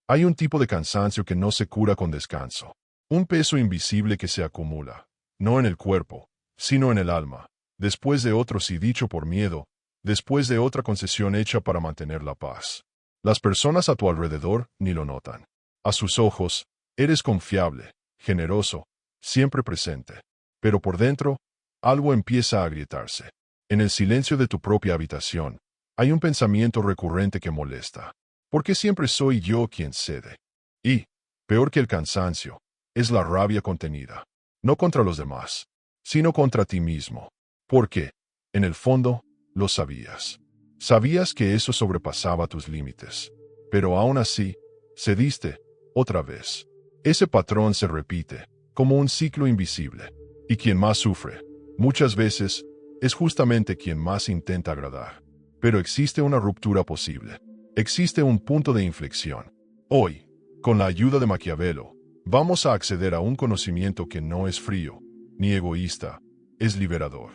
Hay un tipo de cansancio que no se cura con descanso. Un peso invisible que se acumula, no en el cuerpo, sino en el alma, después de otro sí dicho por miedo, después de otra concesión hecha para mantener la paz. Las personas a tu alrededor ni lo notan. A sus ojos, eres confiable, generoso, siempre presente. Pero por dentro, algo empieza a agrietarse. En el silencio de tu propia habitación, hay un pensamiento recurrente que molesta. ¿Por qué siempre soy yo quien cede? Y, peor que el cansancio, es la rabia contenida. No contra los demás, sino contra ti mismo. Porque, en el fondo, lo sabías. Sabías que eso sobrepasaba tus límites. Pero aún así, cediste, otra vez. Ese patrón se repite, como un ciclo invisible. Y quien más sufre, muchas veces, es justamente quien más intenta agradar. Pero existe una ruptura posible. Existe un punto de inflexión. Hoy, con la ayuda de Maquiavelo, vamos a acceder a un conocimiento que no es frío, ni egoísta, es liberador.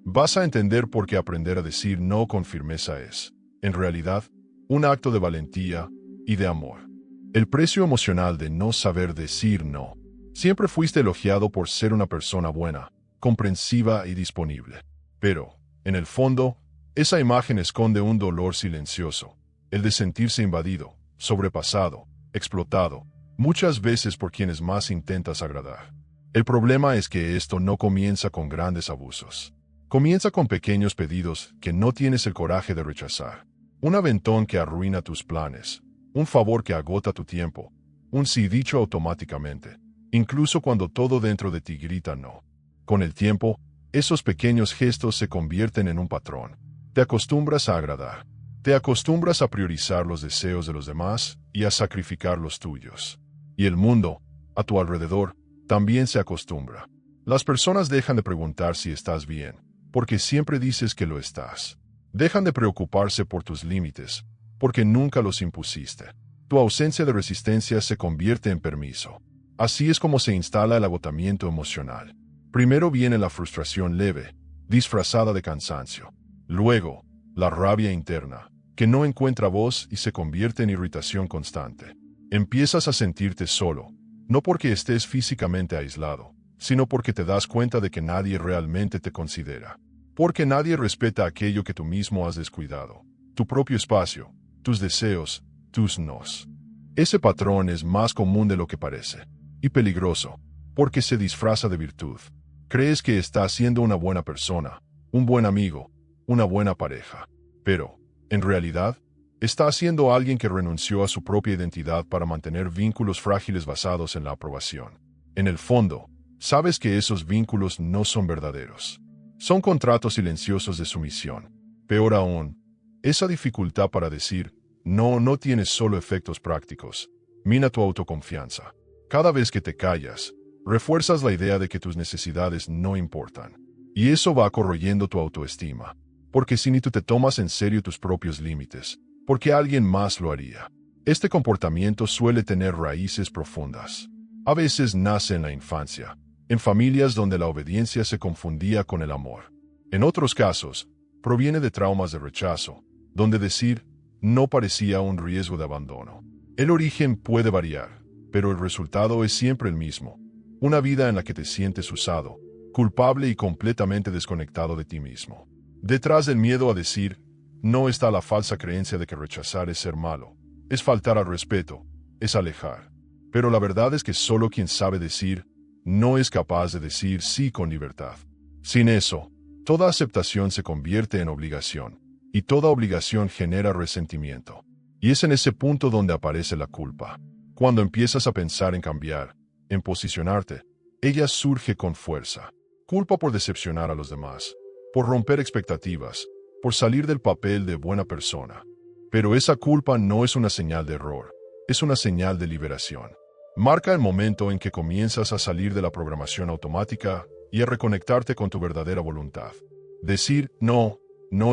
Vas a entender por qué aprender a decir no con firmeza es, en realidad, un acto de valentía y de amor. El precio emocional de no saber decir no. Siempre fuiste elogiado por ser una persona buena, comprensiva y disponible. Pero, en el fondo, esa imagen esconde un dolor silencioso, el de sentirse invadido, sobrepasado, explotado, muchas veces por quienes más intentas agradar. El problema es que esto no comienza con grandes abusos. Comienza con pequeños pedidos que no tienes el coraje de rechazar. Un aventón que arruina tus planes, un favor que agota tu tiempo, un sí dicho automáticamente, incluso cuando todo dentro de ti grita no. Con el tiempo, esos pequeños gestos se convierten en un patrón. Te acostumbras a agradar. Te acostumbras a priorizar los deseos de los demás y a sacrificar los tuyos. Y el mundo, a tu alrededor, también se acostumbra. Las personas dejan de preguntar si estás bien, porque siempre dices que lo estás. Dejan de preocuparse por tus límites, porque nunca los impusiste. Tu ausencia de resistencia se convierte en permiso. Así es como se instala el agotamiento emocional. Primero viene la frustración leve, disfrazada de cansancio. Luego, la rabia interna, que no encuentra voz y se convierte en irritación constante. Empiezas a sentirte solo, no porque estés físicamente aislado, sino porque te das cuenta de que nadie realmente te considera. Porque nadie respeta aquello que tú mismo has descuidado. Tu propio espacio, tus deseos, tus nos. Ese patrón es más común de lo que parece. Y peligroso, porque se disfraza de virtud. Crees que estás siendo una buena persona, un buen amigo, una buena pareja. Pero, en realidad, está siendo alguien que renunció a su propia identidad para mantener vínculos frágiles basados en la aprobación. En el fondo, sabes que esos vínculos no son verdaderos. Son contratos silenciosos de sumisión. Peor aún, esa dificultad para decir no tiene solo efectos prácticos. Mina tu autoconfianza. Cada vez que te callas, refuerzas la idea de que tus necesidades no importan. Y eso va corroyendo tu autoestima. Porque si ni tú te tomas en serio tus propios límites, porque alguien más lo haría. Este comportamiento suele tener raíces profundas. A veces nace en la infancia, en familias donde la obediencia se confundía con el amor. En otros casos, proviene de traumas de rechazo, donde decir no parecía un riesgo de abandono. El origen puede variar, pero el resultado es siempre el mismo. Una vida en la que te sientes usado, culpable y completamente desconectado de ti mismo. Detrás del miedo a decir no está la falsa creencia de que rechazar es ser malo, es faltar al respeto, es alejar. Pero la verdad es que solo quien sabe decir no es capaz de decir sí con libertad. Sin eso, toda aceptación se convierte en obligación, y toda obligación genera resentimiento. Y es en ese punto donde aparece la culpa. Cuando empiezas a pensar en cambiar, en posicionarte, ella surge con fuerza. Culpa por decepcionar a los demás, por romper expectativas, por salir del papel de buena persona. Pero esa culpa no es una señal de error, es una señal de liberación. Marca el momento en que comienzas a salir de la programación automática y a reconectarte con tu verdadera voluntad. Decir no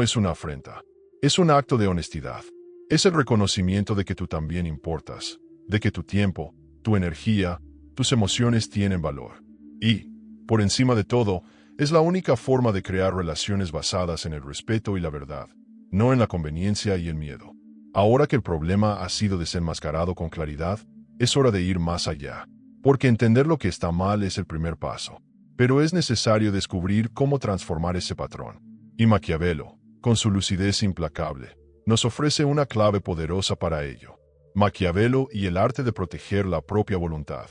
es una afrenta, es un acto de honestidad. Es el reconocimiento de que tú también importas, de que tu tiempo, tu energía, tus emociones tienen valor. Y, por encima de todo, es la única forma de crear relaciones basadas en el respeto y la verdad, no en la conveniencia y el miedo. Ahora que el problema ha sido desenmascarado con claridad, es hora de ir más allá. Porque entender lo que está mal es el primer paso. Pero es necesario descubrir cómo transformar ese patrón. Y Maquiavelo, con su lucidez implacable, nos ofrece una clave poderosa para ello. Maquiavelo y el arte de proteger la propia voluntad.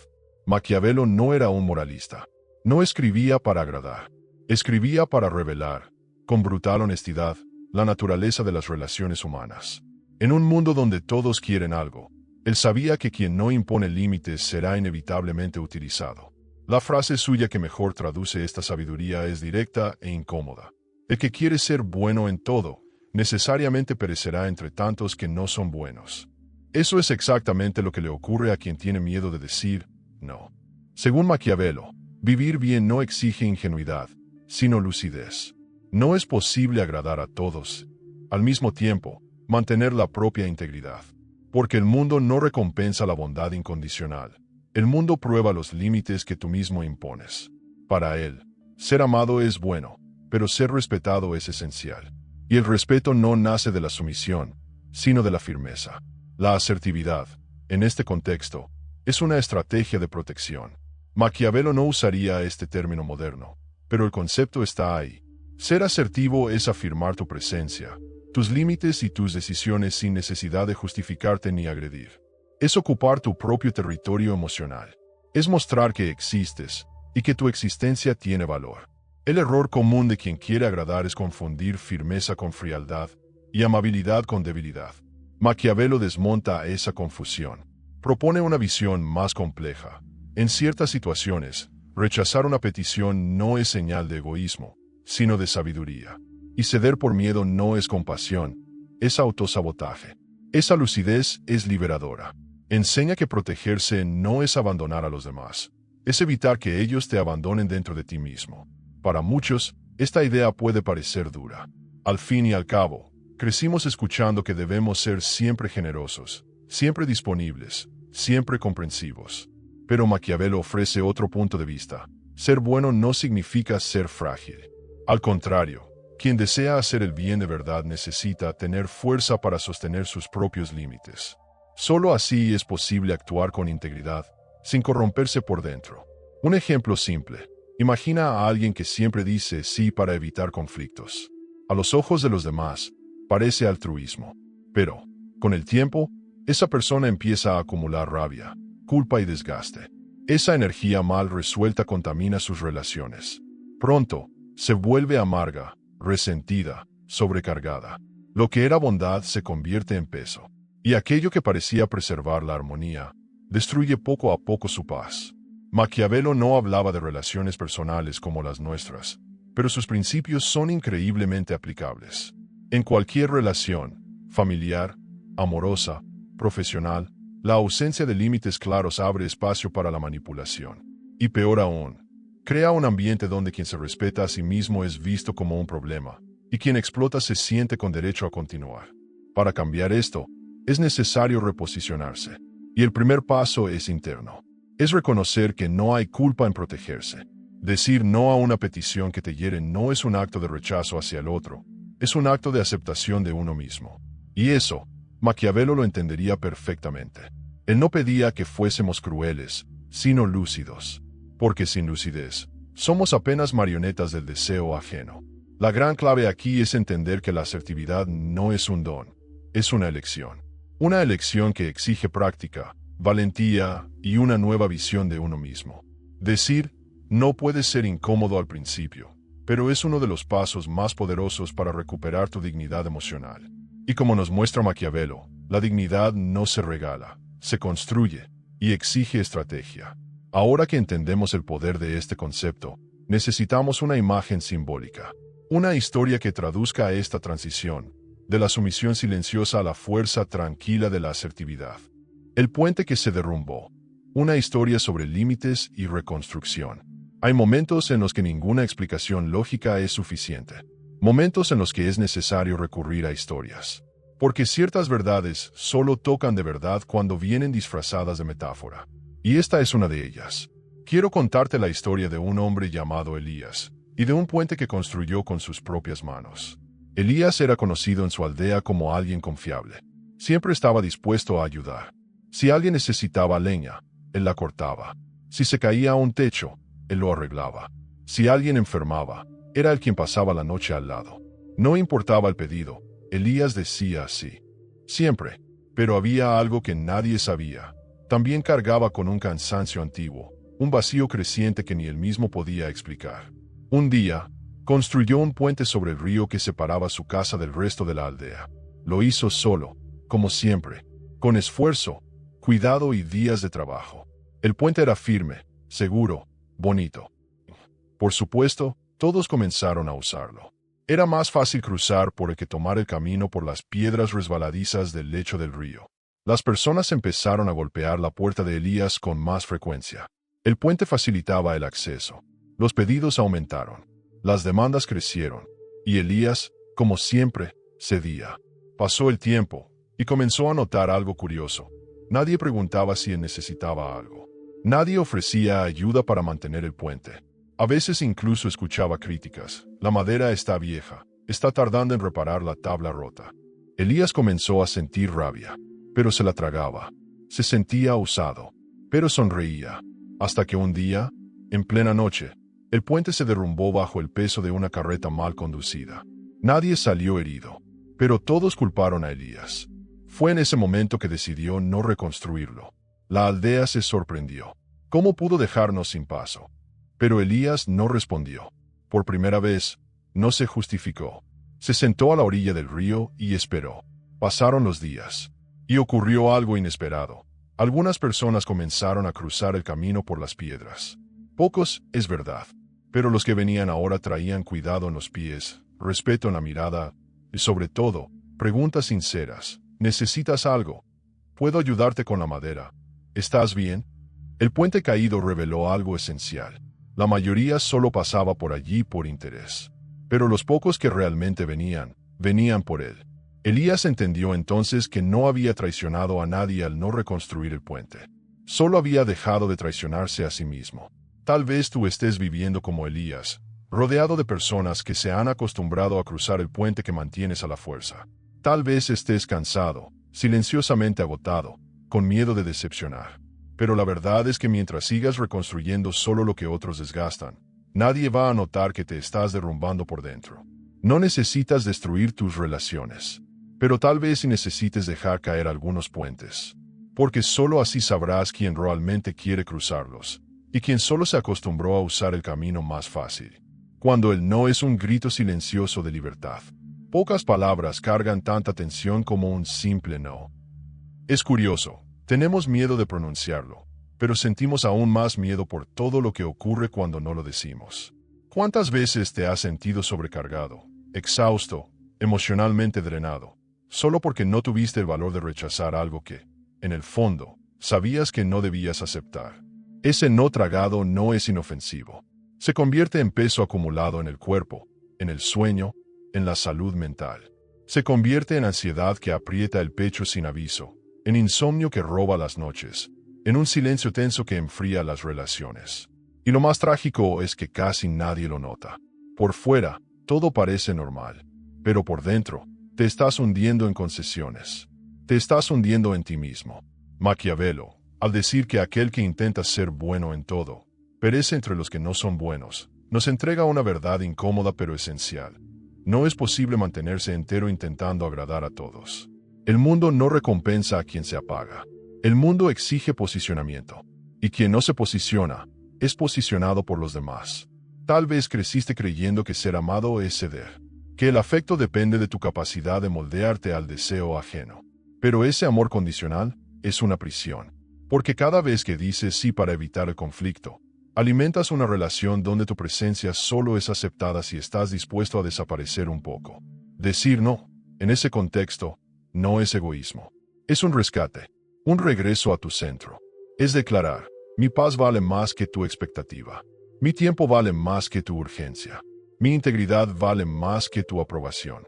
Maquiavelo no era un moralista. No escribía para agradar. Escribía para revelar, con brutal honestidad, la naturaleza de las relaciones humanas. En un mundo donde todos quieren algo, él sabía que quien no impone límites será inevitablemente utilizado. La frase suya que mejor traduce esta sabiduría es directa e incómoda. El que quiere ser bueno en todo, necesariamente perecerá entre tantos que no son buenos. Eso es exactamente lo que le ocurre a quien tiene miedo de decir no. Según Maquiavelo, vivir bien no exige ingenuidad, sino lucidez. No es posible agradar a todos. Al mismo tiempo, mantener la propia integridad. Porque el mundo no recompensa la bondad incondicional. El mundo prueba los límites que tú mismo impones. Para él, ser amado es bueno, pero ser respetado es esencial. Y el respeto no nace de la sumisión, sino de la firmeza. La asertividad, en este contexto, es una estrategia de protección. Maquiavelo no usaría este término moderno, pero el concepto está ahí. Ser asertivo es afirmar tu presencia, tus límites y tus decisiones sin necesidad de justificarte ni agredir. Es ocupar tu propio territorio emocional. Es mostrar que existes y que tu existencia tiene valor. El error común de quien quiere agradar es confundir firmeza con frialdad y amabilidad con debilidad. Maquiavelo desmonta esa confusión. Propone una visión más compleja. En ciertas situaciones, rechazar una petición no es señal de egoísmo, sino de sabiduría. Y ceder por miedo no es compasión, es autosabotaje. Esa lucidez es liberadora. Enseña que protegerse no es abandonar a los demás, es evitar que ellos te abandonen dentro de ti mismo. Para muchos, esta idea puede parecer dura. Al fin y al cabo, crecimos escuchando que debemos ser siempre generosos, siempre disponibles, siempre comprensivos. Pero Maquiavelo ofrece otro punto de vista. Ser bueno no significa ser frágil. Al contrario, quien desea hacer el bien de verdad necesita tener fuerza para sostener sus propios límites. Solo así es posible actuar con integridad, sin corromperse por dentro. Un ejemplo simple. Imagina a alguien que siempre dice sí para evitar conflictos. A los ojos de los demás, parece altruismo. Pero, con el tiempo, esa persona empieza a acumular rabia, culpa y desgaste. Esa energía mal resuelta contamina sus relaciones. Pronto, se vuelve amarga, resentida, sobrecargada. Lo que era bondad se convierte en peso. Y aquello que parecía preservar la armonía, destruye poco a poco su paz. Maquiavelo no hablaba de relaciones personales como las nuestras, pero sus principios son increíblemente aplicables. En cualquier relación, familiar, amorosa, profesional, la ausencia de límites claros abre espacio para la manipulación. Y peor aún, crea un ambiente donde quien se respeta a sí mismo es visto como un problema, y quien explota se siente con derecho a continuar. Para cambiar esto, es necesario reposicionarse. Y el primer paso es interno. Es reconocer que no hay culpa en protegerse. Decir no a una petición que te hiere no es un acto de rechazo hacia el otro, es un acto de aceptación de uno mismo. Y eso, Maquiavelo lo entendería perfectamente. Él no pedía que fuésemos crueles, sino lúcidos. Porque sin lucidez, somos apenas marionetas del deseo ajeno. La gran clave aquí es entender que la asertividad no es un don, es una elección. Una elección que exige práctica, valentía y una nueva visión de uno mismo. Decir no puede ser incómodo al principio, pero es uno de los pasos más poderosos para recuperar tu dignidad emocional. Y como nos muestra Maquiavelo, la dignidad no se regala, se construye y exige estrategia. Ahora que entendemos el poder de este concepto, necesitamos una imagen simbólica, una historia que traduzca esta transición, de la sumisión silenciosa a la fuerza tranquila de la asertividad. El puente que se derrumbó. Una historia sobre límites y reconstrucción. Hay momentos en los que ninguna explicación lógica es suficiente. Momentos en los que es necesario recurrir a historias. Porque ciertas verdades solo tocan de verdad cuando vienen disfrazadas de metáfora. Y esta es una de ellas. Quiero contarte la historia de un hombre llamado Elías, y de un puente que construyó con sus propias manos. Elías era conocido en su aldea como alguien confiable. Siempre estaba dispuesto a ayudar. Si alguien necesitaba leña, él la cortaba. Si se caía a un techo, él lo arreglaba. Si alguien enfermaba, era él quien pasaba la noche al lado. No importaba el pedido, Elías decía sí. Siempre. Pero había algo que nadie sabía. También cargaba con un cansancio antiguo, un vacío creciente que ni él mismo podía explicar. Un día, construyó un puente sobre el río que separaba su casa del resto de la aldea. Lo hizo solo, como siempre, con esfuerzo, cuidado y días de trabajo. El puente era firme, seguro, bonito. Por supuesto, todos comenzaron a usarlo. Era más fácil cruzar por el que tomar el camino por las piedras resbaladizas del lecho del río. Las personas empezaron a golpear la puerta de Elías con más frecuencia. El puente facilitaba el acceso. Los pedidos aumentaron. Las demandas crecieron. Y Elías, como siempre, cedía. Pasó el tiempo, y comenzó a notar algo curioso. Nadie preguntaba si él necesitaba algo. Nadie ofrecía ayuda para mantener el puente. A veces incluso escuchaba críticas. La madera está vieja. Está tardando en reparar la tabla rota. Elías comenzó a sentir rabia, pero se la tragaba. Se sentía usado, pero sonreía. Hasta que un día, en plena noche, el puente se derrumbó bajo el peso de una carreta mal conducida. Nadie salió herido, pero todos culparon a Elías. Fue en ese momento que decidió no reconstruirlo. La aldea se sorprendió. ¿Cómo pudo dejarnos sin paso? Pero Elías no respondió. Por primera vez, no se justificó. Se sentó a la orilla del río y esperó. Pasaron los días. Y ocurrió algo inesperado. Algunas personas comenzaron a cruzar el camino por las piedras. Pocos, es verdad. Pero los que venían ahora traían cuidado en los pies, respeto en la mirada, y sobre todo, preguntas sinceras. ¿Necesitas algo? ¿Puedo ayudarte con la madera? ¿Estás bien? El puente caído reveló algo esencial. La mayoría solo pasaba por allí por interés. Pero los pocos que realmente venían por él. Elías entendió entonces que no había traicionado a nadie al no reconstruir el puente. Solo había dejado de traicionarse a sí mismo. Tal vez tú estés viviendo como Elías, rodeado de personas que se han acostumbrado a cruzar el puente que mantienes a la fuerza. Tal vez estés cansado, silenciosamente agotado, con miedo de decepcionar. Pero la verdad es que mientras sigas reconstruyendo solo lo que otros desgastan, nadie va a notar que te estás derrumbando por dentro. No necesitas destruir tus relaciones, pero tal vez sí necesites dejar caer algunos puentes. Porque solo así sabrás quién realmente quiere cruzarlos, y quién solo se acostumbró a usar el camino más fácil. Cuando el no es un grito silencioso de libertad. Pocas palabras cargan tanta tensión como un simple no. Es curioso. Tenemos miedo de pronunciarlo, pero sentimos aún más miedo por todo lo que ocurre cuando no lo decimos. ¿Cuántas veces te has sentido sobrecargado, exhausto, emocionalmente drenado, solo porque no tuviste el valor de rechazar algo que, en el fondo, sabías que no debías aceptar? Ese no tragado no es inofensivo. Se convierte en peso acumulado en el cuerpo, en el sueño, en la salud mental. Se convierte en ansiedad que aprieta el pecho sin aviso, en insomnio que roba las noches, en un silencio tenso que enfría las relaciones. Y lo más trágico es que casi nadie lo nota. Por fuera, todo parece normal, pero por dentro, te estás hundiendo en concesiones. Te estás hundiendo en ti mismo. Maquiavelo, al decir que aquel que intenta ser bueno en todo, perece entre los que no son buenos, nos entrega una verdad incómoda pero esencial. No es posible mantenerse entero intentando agradar a todos. El mundo no recompensa a quien se apaga. El mundo exige posicionamiento. Y quien no se posiciona, es posicionado por los demás. Tal vez creciste creyendo que ser amado es ceder. Que el afecto depende de tu capacidad de moldearte al deseo ajeno. Pero ese amor condicional es una prisión. Porque cada vez que dices sí para evitar el conflicto, alimentas una relación donde tu presencia solo es aceptada si estás dispuesto a desaparecer un poco. Decir no, en ese contexto, no es egoísmo. Es un rescate, un regreso a tu centro. Es declarar, mi paz vale más que tu expectativa. Mi tiempo vale más que tu urgencia. Mi integridad vale más que tu aprobación.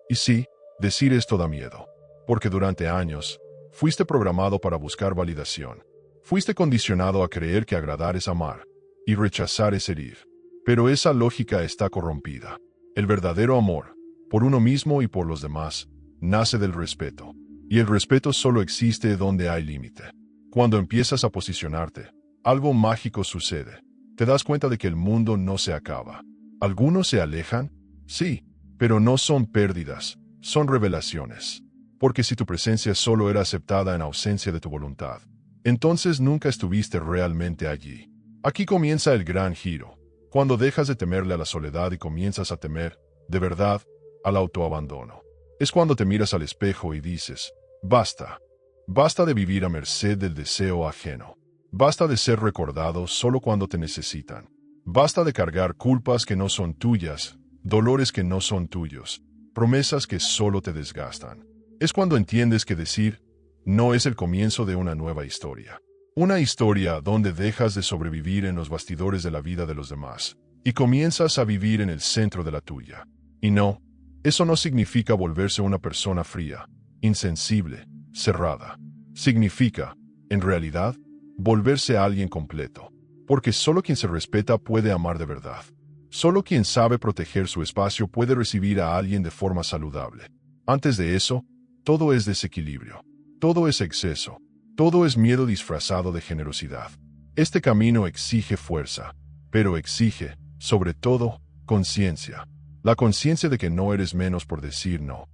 Y sí, decir esto da miedo. Porque durante años, fuiste programado para buscar validación. Fuiste condicionado a creer que agradar es amar, y rechazar es herir. Pero esa lógica está corrompida. El verdadero amor, por uno mismo y por los demás, nace del respeto. Y el respeto solo existe donde hay límite. Cuando empiezas a posicionarte, algo mágico sucede. Te das cuenta de que el mundo no se acaba. ¿Algunos se alejan? Sí, pero no son pérdidas, son revelaciones. Porque si tu presencia solo era aceptada en ausencia de tu voluntad, entonces nunca estuviste realmente allí. Aquí comienza el gran giro. Cuando dejas de temerle a la soledad y comienzas a temer, de verdad, al autoabandono. Es cuando te miras al espejo y dices, basta. Basta de vivir a merced del deseo ajeno. Basta de ser recordado solo cuando te necesitan. Basta de cargar culpas que no son tuyas, dolores que no son tuyos, promesas que solo te desgastan. Es cuando entiendes que decir no es el comienzo de una nueva historia. Una historia donde dejas de sobrevivir en los bastidores de la vida de los demás y comienzas a vivir en el centro de la tuya. Y no, eso no significa volverse una persona fría, insensible, cerrada. Significa, en realidad, volverse a alguien completo. Porque solo quien se respeta puede amar de verdad. Solo quien sabe proteger su espacio puede recibir a alguien de forma saludable. Antes de eso, todo es desequilibrio. Todo es exceso. Todo es miedo disfrazado de generosidad. Este camino exige fuerza, pero exige, sobre todo, conciencia. La conciencia de que no eres menos por decir no.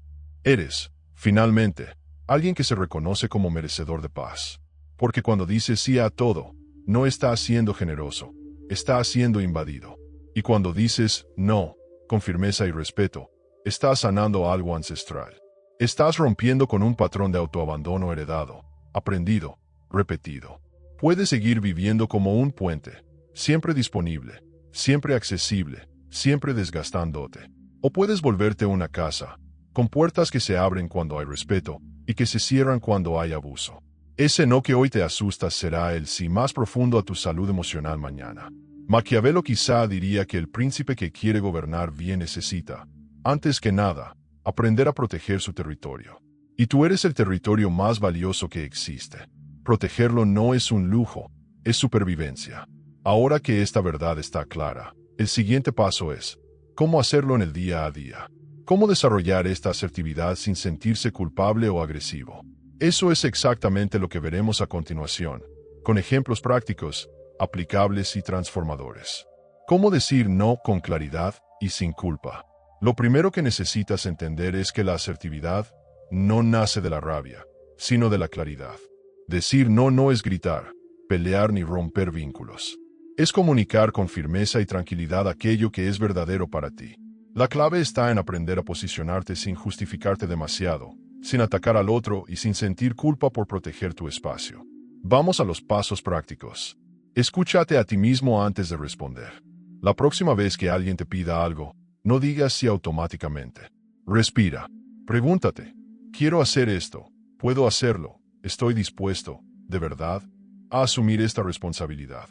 Eres, finalmente, alguien que se reconoce como merecedor de paz. Porque cuando dices sí a todo, no estás siendo generoso, estás siendo invadido. Y cuando dices no, con firmeza y respeto, estás sanando algo ancestral. Estás rompiendo con un patrón de autoabandono heredado, aprendido, repetido. Puedes seguir viviendo como un puente, siempre disponible, siempre accesible, siempre desgastándote. O puedes volverte una casa, con puertas que se abren cuando hay respeto y que se cierran cuando hay abuso. Ese no que hoy te asusta será el sí más profundo a tu salud emocional mañana. Maquiavelo quizá diría que el príncipe que quiere gobernar bien necesita, antes que nada, aprender a proteger su territorio. Y tú eres el territorio más valioso que existe. Protegerlo no es un lujo, es supervivencia. Ahora que esta verdad está clara, el siguiente paso es, ¿cómo hacerlo en el día a día? ¿Cómo desarrollar esta asertividad sin sentirse culpable o agresivo? Eso es exactamente lo que veremos a continuación, con ejemplos prácticos, aplicables y transformadores. ¿Cómo decir no con claridad y sin culpa? Lo primero que necesitas entender es que la asertividad no nace de la rabia, sino de la claridad. Decir no no es gritar, pelear ni romper vínculos. Es comunicar con firmeza y tranquilidad aquello que es verdadero para ti. La clave está en aprender a posicionarte sin justificarte demasiado, sin atacar al otro y sin sentir culpa por proteger tu espacio. Vamos a los pasos prácticos. Escúchate a ti mismo antes de responder. La próxima vez que alguien te pida algo, no digas sí automáticamente. Respira. Pregúntate, ¿quiero hacer esto? ¿Puedo hacerlo? ¿Estoy dispuesto, de verdad, a asumir esta responsabilidad?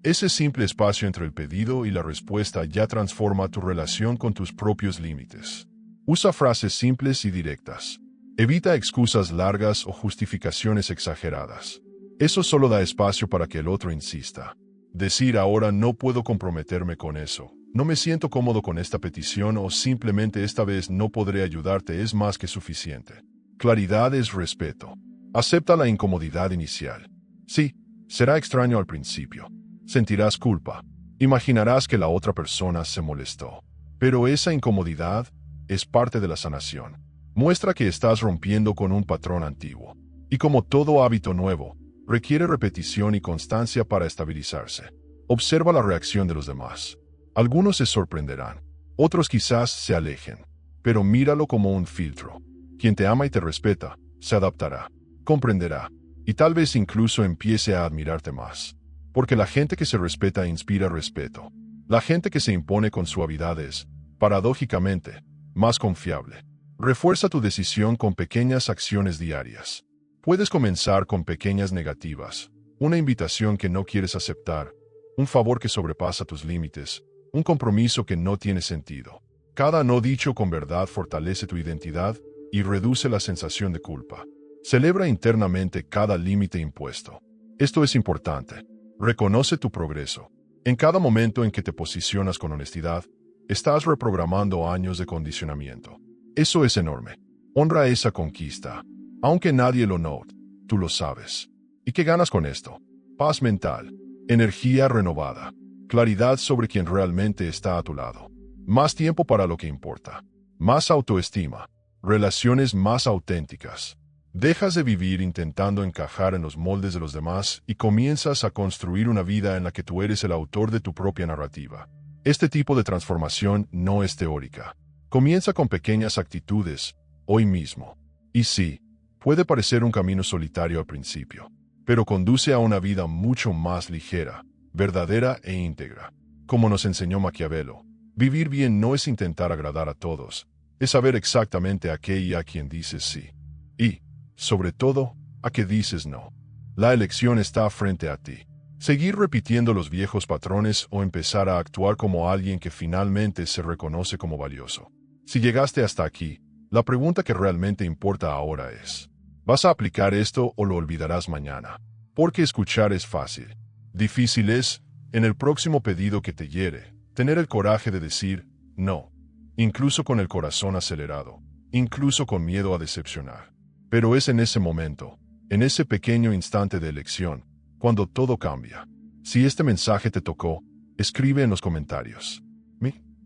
Ese simple espacio entre el pedido y la respuesta ya transforma tu relación con tus propios límites. Usa frases simples y directas. Evita excusas largas o justificaciones exageradas. Eso solo da espacio para que el otro insista. Decir ahora no puedo comprometerme con eso, no me siento cómodo con esta petición o simplemente esta vez no podré ayudarte es más que suficiente. Claridad es respeto. Acepta la incomodidad inicial. Sí, será extraño al principio. Sentirás culpa. Imaginarás que la otra persona se molestó. Pero esa incomodidad es parte de la sanación. Muestra que estás rompiendo con un patrón antiguo. Y como todo hábito nuevo, requiere repetición y constancia para estabilizarse. Observa la reacción de los demás. Algunos se sorprenderán, otros quizás se alejen, pero míralo como un filtro. Quien te ama y te respeta, se adaptará, comprenderá, y tal vez incluso empiece a admirarte más. Porque la gente que se respeta inspira respeto. La gente que se impone con suavidad es, paradójicamente, más confiable. Refuerza tu decisión con pequeñas acciones diarias. Puedes comenzar con pequeñas negativas, una invitación que no quieres aceptar, un favor que sobrepasa tus límites, un compromiso que no tiene sentido. Cada no dicho con verdad fortalece tu identidad y reduce la sensación de culpa. Celebra internamente cada límite impuesto. Esto es importante. Reconoce tu progreso. En cada momento en que te posicionas con honestidad, estás reprogramando años de condicionamiento. Eso es enorme. Honra esa conquista. Aunque nadie lo note, tú lo sabes. ¿Y qué ganas con esto? Paz mental, energía renovada, claridad sobre quien realmente está a tu lado, más tiempo para lo que importa, más autoestima, relaciones más auténticas. Dejas de vivir intentando encajar en los moldes de los demás y comienzas a construir una vida en la que tú eres el autor de tu propia narrativa. Este tipo de transformación no es teórica. Comienza con pequeñas actitudes, hoy mismo. Y sí, puede parecer un camino solitario al principio, pero conduce a una vida mucho más ligera, verdadera e íntegra. Como nos enseñó Maquiavelo, vivir bien no es intentar agradar a todos, es saber exactamente a qué y a quién dices sí. Y, sobre todo, a qué dices no. La elección está frente a ti. Seguir repitiendo los viejos patrones o empezar a actuar como alguien que finalmente se reconoce como valioso. Si llegaste hasta aquí, la pregunta que realmente importa ahora es: ¿vas a aplicar esto o lo olvidarás mañana? Porque escuchar es fácil. Difícil es, en el próximo pedido que te hiere, tener el coraje de decir no, incluso con el corazón acelerado, incluso con miedo a decepcionar. Pero es en ese momento, en ese pequeño instante de elección, cuando todo cambia. Si este mensaje te tocó, escribe en los comentarios.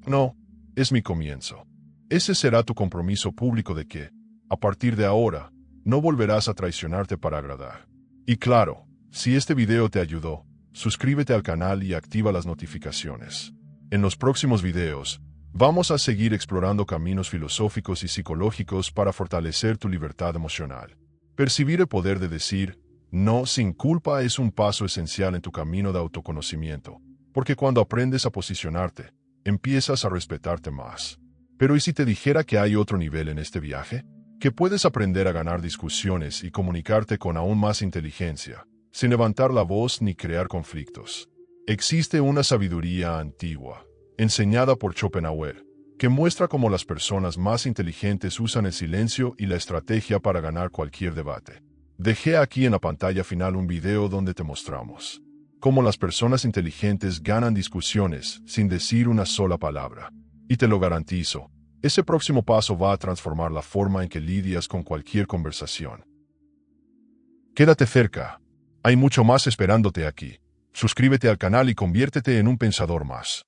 No, es mi comienzo. Ese será tu compromiso público de que, a partir de ahora, no volverás a traicionarte para agradar. Y claro, si este video te ayudó, suscríbete al canal y activa las notificaciones. En los próximos videos, vamos a seguir explorando caminos filosóficos y psicológicos para fortalecer tu libertad emocional. Percibir el poder de decir no sin culpa es un paso esencial en tu camino de autoconocimiento, porque cuando aprendes a posicionarte, empiezas a respetarte más. Pero ¿y si te dijera que hay otro nivel en este viaje? Que puedes aprender a ganar discusiones y comunicarte con aún más inteligencia, sin levantar la voz ni crear conflictos. Existe una sabiduría antigua, enseñada por Schopenhauer, que muestra cómo las personas más inteligentes usan el silencio y la estrategia para ganar cualquier debate. Dejé aquí en la pantalla final un video donde te mostramos cómo las personas inteligentes ganan discusiones sin decir una sola palabra. Y te lo garantizo, ese próximo paso va a transformar la forma en que lidias con cualquier conversación. Quédate cerca. Hay mucho más esperándote aquí. Suscríbete al canal y conviértete en un pensador más.